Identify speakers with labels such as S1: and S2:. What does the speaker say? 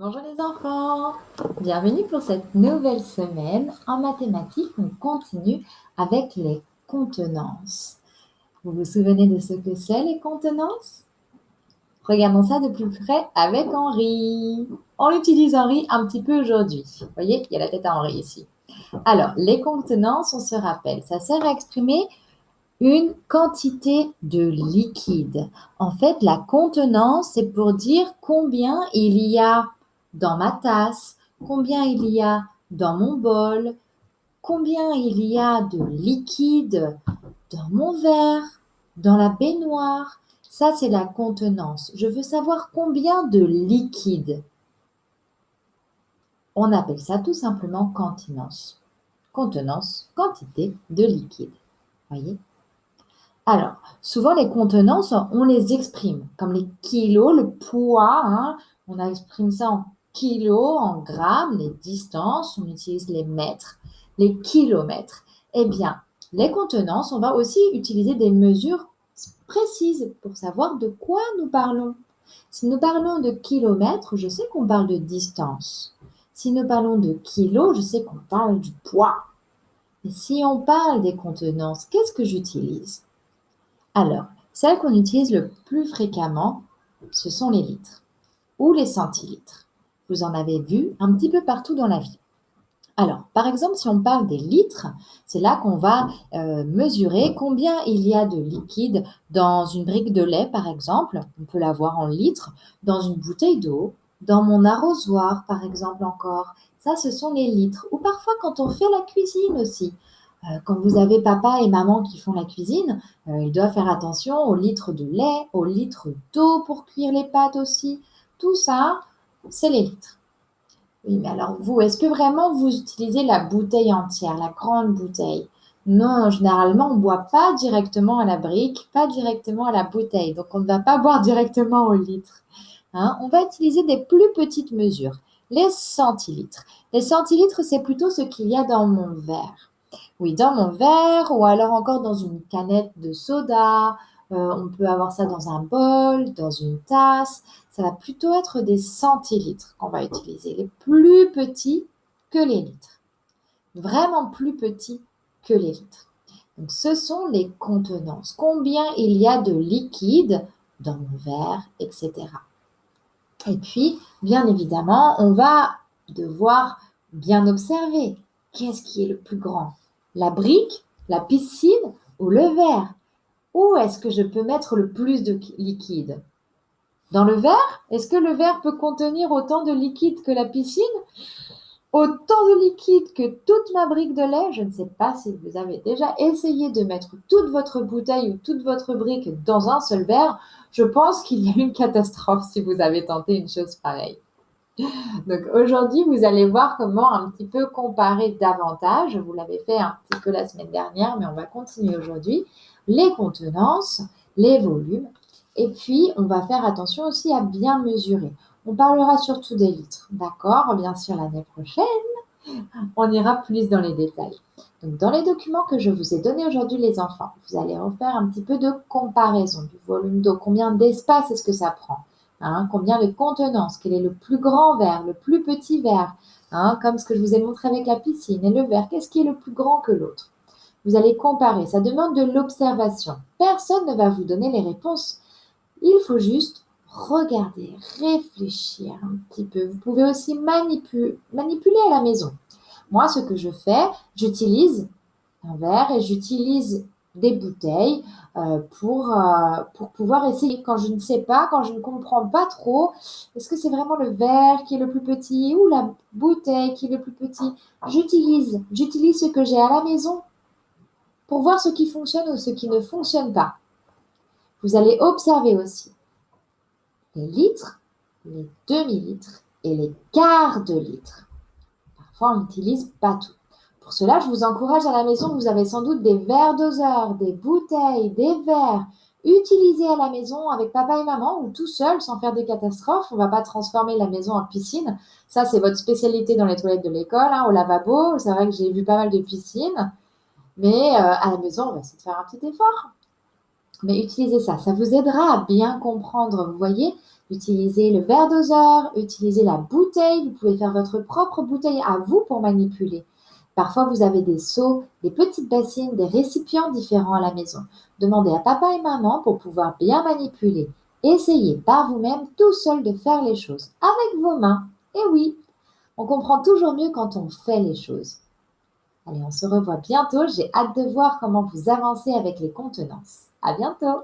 S1: Bonjour les enfants, bienvenue pour cette nouvelle semaine. En mathématiques, on continue avec les contenances. Vous vous souvenez de ce que c'est les contenances? Regardons ça de plus près avec Henri. On utilise Henri un petit peu aujourd'hui. Vous voyez, il y a la tête à Henri ici. Alors, les contenances, on se rappelle, ça sert à exprimer une quantité de liquide. En fait, la contenance, c'est pour dire combien il y a dans ma tasse, combien il y a dans mon bol, combien il y a de liquide dans mon verre, dans la baignoire. Ça, c'est la contenance. Je veux savoir combien de liquide. On appelle ça tout simplement continence. Contenance, quantité de liquide. Voyez? Alors, souvent les contenances, on les exprime comme les kilos, le poids, hein, on exprime ça en kilos, en grammes, les distances, on utilise les mètres, les kilomètres. Eh bien, les contenances, on va aussi utiliser des mesures précises pour savoir de quoi nous parlons. Si nous parlons de kilomètres, je sais qu'on parle de distance. Si nous parlons de kilos, je sais qu'on parle du poids. Et si on parle des contenances, qu'est-ce que j'utilise? Alors, celles qu'on utilise le plus fréquemment, ce sont les litres ou les centilitres. Vous en avez vu un petit peu partout dans la vie. Alors, par exemple, si on parle des litres, c'est là qu'on va mesurer combien il y a de liquide dans une brique de lait, par exemple. On peut l'avoir en litres, dans une bouteille d'eau, dans mon arrosoir, par exemple, encore. Ça, ce sont les litres. Ou parfois quand on fait la cuisine aussi. Quand vous avez papa et maman qui font la cuisine, ils doivent faire attention aux litres de lait, aux litres d'eau pour cuire les pâtes aussi. Tout ça, c'est les litres. Oui, mais alors vous, est-ce que vraiment vous utilisez la bouteille entière, la grande bouteille? Non, généralement, on ne boit pas directement à la brique, pas directement à la bouteille. Donc, on ne va pas boire directement au litre. Hein. On va utiliser des plus petites mesures, les centilitres. Les centilitres, c'est plutôt ce qu'il y a dans mon verre. Oui, dans mon verre ou alors encore dans une canette de soda. On peut avoir ça dans un bol, dans une tasse. Ça va plutôt être des centilitres qu'on va utiliser, les plus petits que les litres. Vraiment plus petits que les litres. Donc, ce sont les contenances. Combien il y a de liquide dans mon verre, etc. Et puis, bien évidemment, on va devoir bien observer. Qu'est-ce qui est le plus grand? La brique, la piscine ou le verre? Où est-ce que je peux mettre le plus de liquide? Dans le verre? Est-ce que le verre peut contenir autant de liquide que la piscine? Autant de liquide que toute ma brique de lait? Je ne sais pas si vous avez déjà essayé de mettre toute votre bouteille ou toute votre brique dans un seul verre. Je pense qu'il y a une catastrophe si vous avez tenté une chose pareille. Donc aujourd'hui, vous allez voir comment un petit peu comparer davantage. Vous l'avez fait un petit peu la semaine dernière, mais on va continuer aujourd'hui. Les contenances, les volumes. Et puis, on va faire attention aussi à bien mesurer. On parlera surtout des litres, d'accord? Bien sûr, l'année prochaine, on ira plus dans les détails. Donc, dans les documents que je vous ai donnés aujourd'hui, les enfants, vous allez refaire un petit peu de comparaison du volume d'eau. Combien d'espace est-ce que ça prend? Hein, combien de contenance? Quel est le plus grand verre, le plus petit verre? Hein, comme ce que je vous ai montré avec la piscine et le verre. Qu'est-ce qui est le plus grand que l'autre? Vous allez comparer. Ça demande de l'observation. Personne ne va vous donner les réponses. Il faut juste regarder, réfléchir un petit peu. Vous pouvez aussi manipuler à la maison. Moi, ce que je fais, j'utilise un verre et j'utilise des bouteilles pour pouvoir essayer. Quand je ne sais pas, quand je ne comprends pas trop, est-ce que c'est vraiment le verre qui est le plus petit ou la bouteille qui est le plus petit? J'utilise ce que j'ai à la maison pour voir ce qui fonctionne ou ce qui ne fonctionne pas. Vous allez observer aussi les litres, les demi-litres et les quarts de litre. Parfois, on n'utilise pas tout. Pour cela, je vous encourage à la maison, vous avez sans doute des verres doseurs, des bouteilles, des verres. Utilisés à la maison avec papa et maman ou tout seul sans faire des catastrophes. On ne va pas transformer la maison en piscine. Ça, c'est votre spécialité dans les toilettes de l'école, hein, au lavabo. C'est vrai que j'ai vu pas mal de piscines. Mais à la maison, on va essayer de faire un petit effort. Mais utilisez ça. Ça vous aidera à bien comprendre. Vous voyez, Utilisez le verre doseur, utilisez la bouteille. Vous pouvez faire votre propre bouteille à vous pour manipuler. Parfois, vous avez des seaux, des petites bassines, des récipients différents à la maison. Demandez à papa et maman pour pouvoir bien manipuler. Essayez par vous-même tout seul de faire les choses avec vos mains. Et oui, on comprend toujours mieux quand on fait les choses. Allez, on se revoit bientôt. J'ai hâte de voir comment vous avancez avec les contenances. À bientôt!